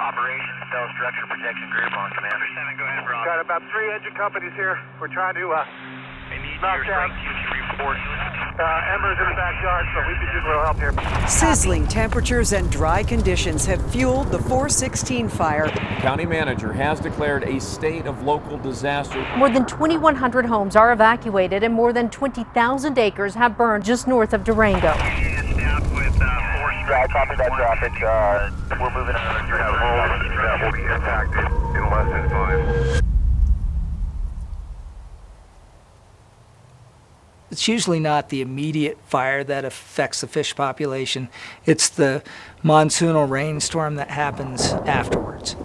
Operations Cell Structure Protection Group on Commander 7, go ahead, Rob. Got about 3 engine companies here. We're trying to I need knock your down strength report. embers in the backyard, so we could use a little help here. Sizzling temperatures and dry conditions have fueled the 416 fire. The county manager has declared a state of local disaster. More than 2,100 homes are evacuated and more than 20,000 acres have burned just north of Durango. I copy that traffic. We're moving on. You have homes that will be impacted in less than 5. It's usually not the immediate fire that affects the fish population. It's the monsoonal rainstorm that happens afterwards.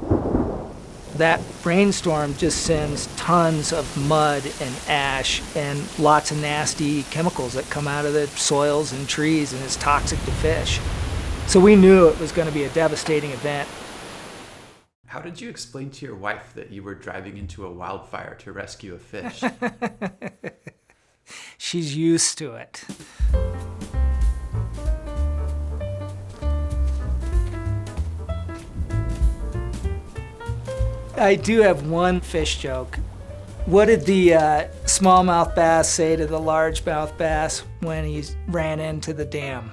That rainstorm just sends tons of mud and ash and lots of nasty chemicals that come out of the soils and trees, and it's toxic to fish. So we knew it was going to be a devastating event. How did you explain to your wife that you were driving into a wildfire to rescue a fish? She's used to it. I do have one fish joke. What did the smallmouth bass say to the largemouth bass when he ran into the dam?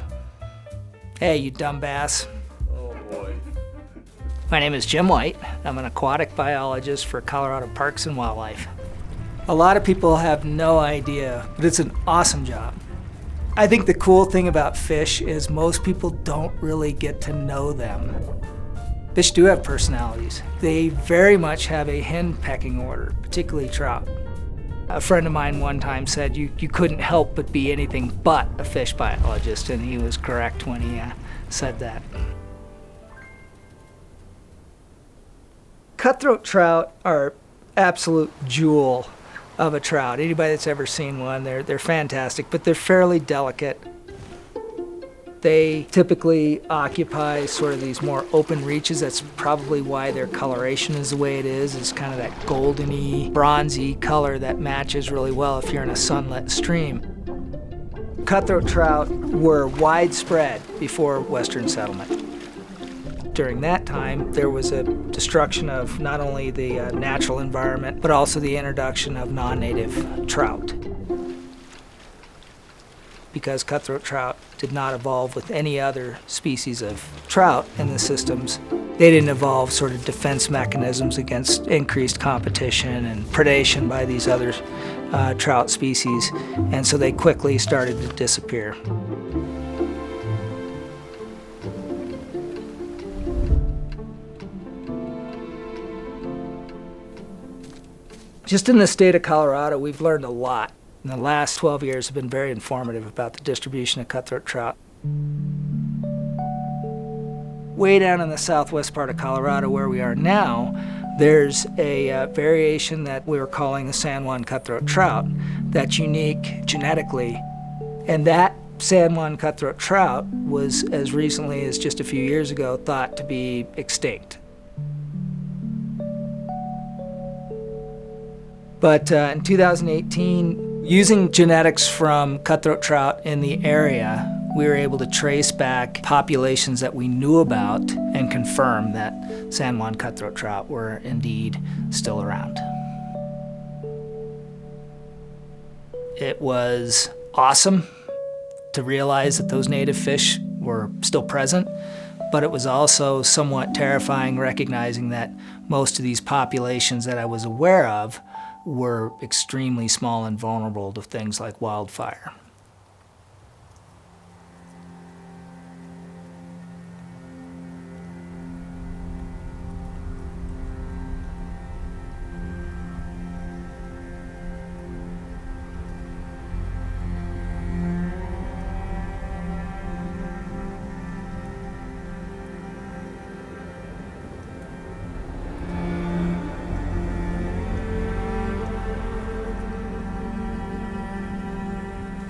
Hey, you dumb bass. Oh boy. My name is Jim White. I'm an aquatic biologist for Colorado Parks and Wildlife. A lot of people have no idea, but it's an awesome job. I think the cool thing about fish is most people don't really get to know them. Fish do have personalities. They very much have a hen pecking order, particularly trout. A friend of mine one time said you couldn't help but be anything but a fish biologist, and he was correct when he said that. Cutthroat trout are absolute jewel of a trout. Anybody that's ever seen one, they're fantastic, but they're fairly delicate. They typically occupy sort of these more open reaches. That's probably why their coloration is the way it is. It's kind of that goldeny, bronzy color that matches really well if you're in a sunlit stream. Cutthroat trout were widespread before Western settlement. During that time, there was a destruction of not only the natural environment, but also the introduction of non-native trout. Because cutthroat trout did not evolve with any other species of trout in the systems, they didn't evolve sort of defense mechanisms against increased competition and predation by these other trout species, and so they quickly started to disappear. Just in the state of Colorado, we've learned a lot. And the last 12 years have been very informative about the distribution of cutthroat trout. Way down in the southwest part of Colorado where we are now, there's a variation that we were calling the San Juan Cutthroat trout that's unique genetically. And that San Juan Cutthroat trout was, as recently as just a few years ago, thought to be extinct. But in 2018, using genetics from cutthroat trout in the area, we were able to trace back populations that we knew about and confirm that San Juan cutthroat trout were indeed still around. It was awesome to realize that those native fish were still present, but it was also somewhat terrifying recognizing that most of these populations that I was aware of were extremely small and vulnerable to things like wildfire.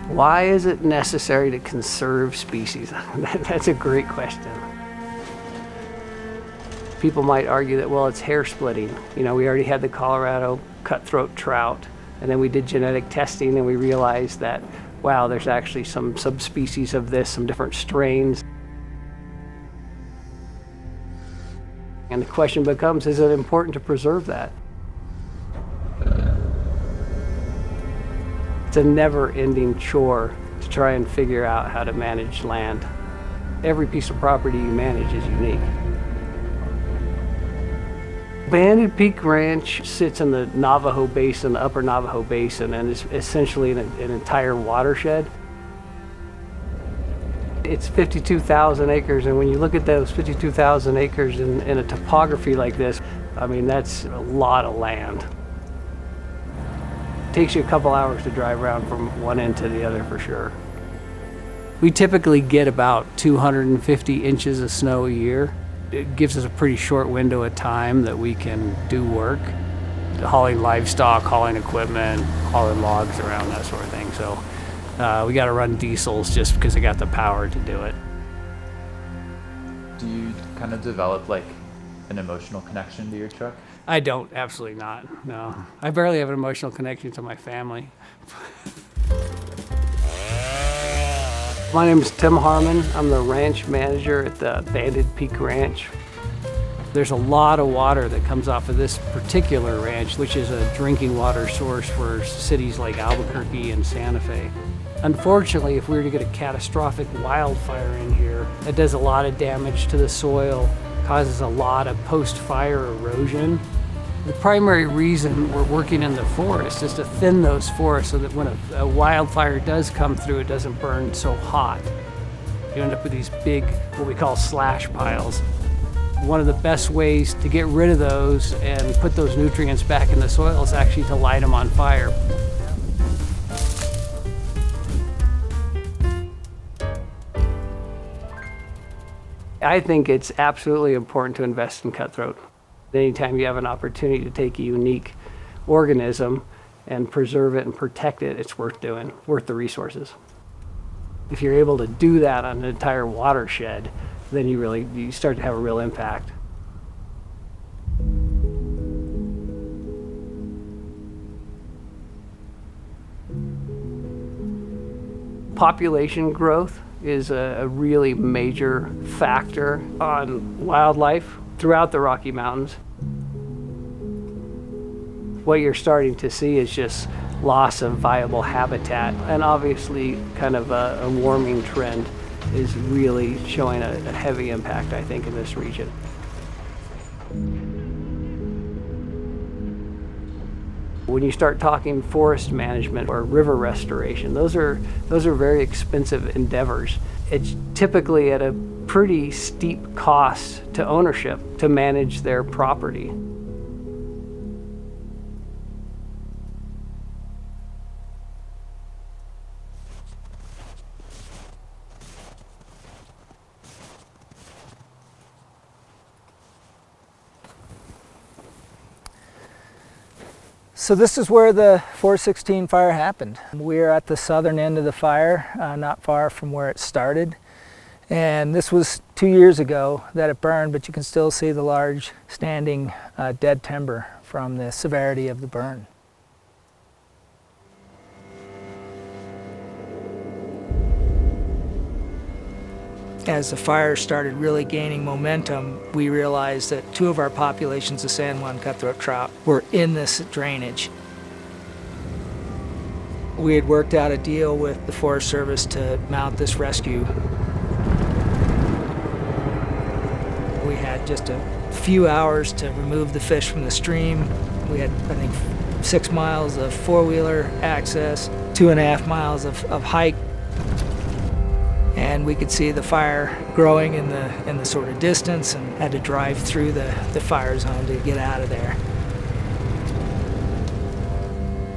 Why is it necessary to conserve species? That's a great question. People might argue that, well, it's hair splitting. You know, we already had the Colorado cutthroat trout, and then we did genetic testing and we realized that, wow, there's actually some subspecies of this, some different strains. And the question becomes, is it important to preserve that? It's a never-ending chore to try and figure out how to manage land. Every piece of property you manage is unique. Banded Peak Ranch sits in the Navajo Basin, the upper Navajo Basin, and is essentially an entire watershed. It's 52,000 acres, and when you look at those 52,000 acres in a topography like this, I mean, that's a lot of land. It takes you a couple hours to drive around from one end to the other for sure. We typically get about 250 inches of snow a year. It gives us a pretty short window of time that we can do work, hauling livestock, hauling equipment, hauling logs around, that sort of thing. So we got to run diesels just because they got the power to do it. Do you kind of develop like an emotional connection to your truck? I don't, absolutely not, no. I barely have an emotional connection to my family. My name is Tim Harmon. I'm the ranch manager at the Banded Peak Ranch. There's a lot of water that comes off of this particular ranch, which is a drinking water source for cities like Albuquerque and Santa Fe. Unfortunately, if we were to get a catastrophic wildfire in here, it does a lot of damage to the soil, causes a lot of post-fire erosion. The primary reason we're working in the forest is to thin those forests so that when a wildfire does come through, it doesn't burn so hot. You end up with these big, what we call slash piles. One of the best ways to get rid of those and put those nutrients back in the soil is actually to light them on fire. I think it's absolutely important to invest in cutthroat. Anytime you have an opportunity to take a unique organism and preserve it and protect it, it's worth doing, worth the resources. If you're able to do that on an entire watershed, then you start to have a real impact. Population growth is a really major factor on wildlife throughout the Rocky Mountains. What you're starting to see is just loss of viable habitat, and obviously kind of a warming trend is really showing a heavy impact, I think, in this region. When you start talking forest management or river restoration, those are very expensive endeavors. It's typically at a pretty steep cost to ownership to manage their property. So this is where the 416 fire happened. We're at the southern end of the fire, not far from where it started. And this was 2 years ago that it burned, but you can still see the large standing dead timber from the severity of the burn. As the fire started really gaining momentum, we realized that 2 of our populations of San Juan Cutthroat trout were in this drainage. We had worked out a deal with the Forest Service to mount this rescue. We had just a few hours to remove the fish from the stream. We had, I think, 6 miles of four-wheeler access, 2.5 miles of hike. And we could see the fire growing in the sort of distance, and had to drive through the fire zone to get out of there.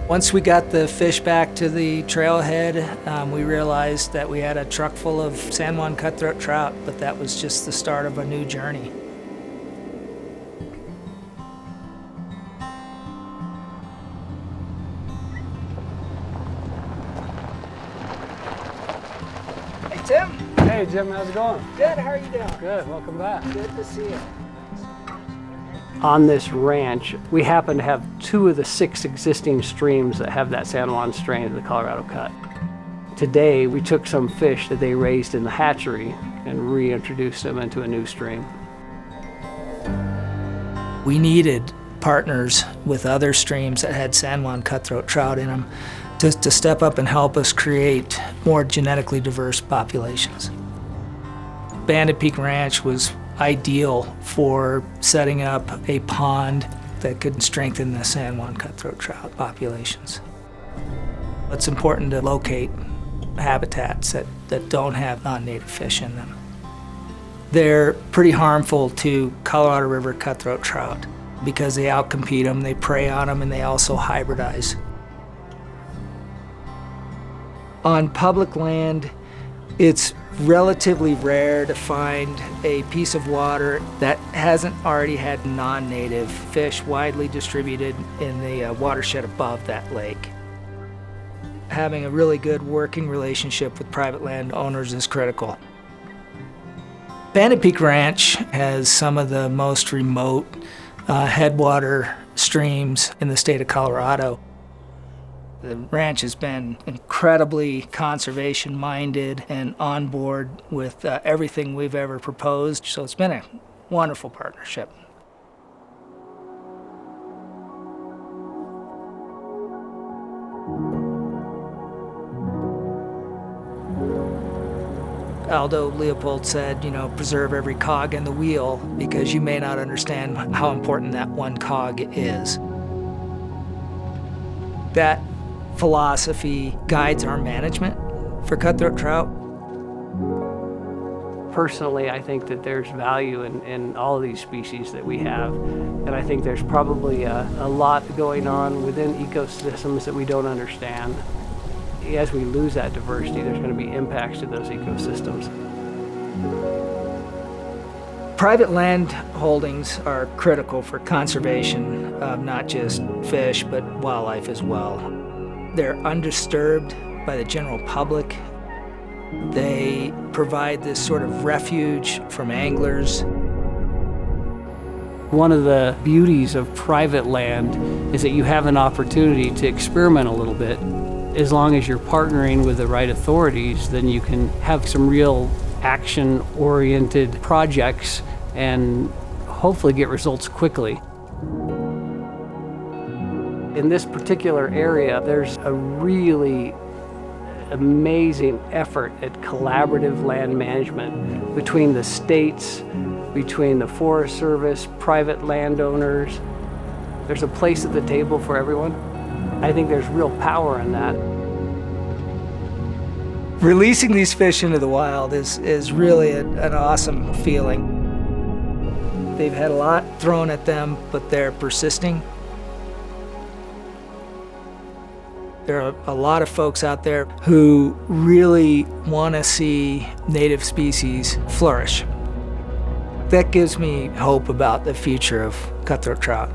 Once we got the fish back to the trailhead, we realized that we had a truck full of San Juan Cutthroat trout, but that was just the start of a new journey. Tim? Hey Jim, how's it going? Good, how are you doing? Good, welcome back. Good to see you. On this ranch, we happen to have 2 of the 6 existing streams that have that San Juan strain of the Colorado Cut. Today, we took some fish that they raised in the hatchery and reintroduced them into a new stream. We needed partners with other streams that had San Juan Cutthroat trout in them to step up and help us create more genetically diverse populations. Banded Peak Ranch was ideal for setting up a pond that could strengthen the San Juan Cutthroat trout populations. It's important to locate habitats that don't have non-native fish in them. They're pretty harmful to Colorado River cutthroat trout because they outcompete them, they prey on them, and they also hybridize. On public land, it's relatively rare to find a piece of water that hasn't already had non-native fish widely distributed in the watershed above that lake. Having a really good working relationship with private landowners is critical. Banded Peak Ranch has some of the most remote headwater streams in the state of Colorado. The ranch has been incredibly conservation-minded and on board with everything we've ever proposed, so it's been a wonderful partnership. Aldo Leopold said, preserve every cog in the wheel because you may not understand how important that one cog is. That philosophy guides our management for cutthroat trout. Personally, I think that there's value in all of these species that we have, and I think there's probably a lot going on within ecosystems that we don't understand. As we lose that diversity, there's going to be impacts to those ecosystems. Private land holdings are critical for conservation of not just fish, but wildlife as well. They're undisturbed by the general public. They provide this sort of refuge from anglers. One of the beauties of private land is that you have an opportunity to experiment a little bit. As long as you're partnering with the right authorities, then you can have some real action-oriented projects and hopefully get results quickly. In this particular area, there's a really amazing effort at collaborative land management between the states, between the Forest Service, private landowners. There's a place at the table for everyone. I think there's real power in that. Releasing these fish into the wild is really an awesome feeling. They've had a lot thrown at them, but they're persisting. There are a lot of folks out there who really want to see native species flourish. That gives me hope about the future of cutthroat trout.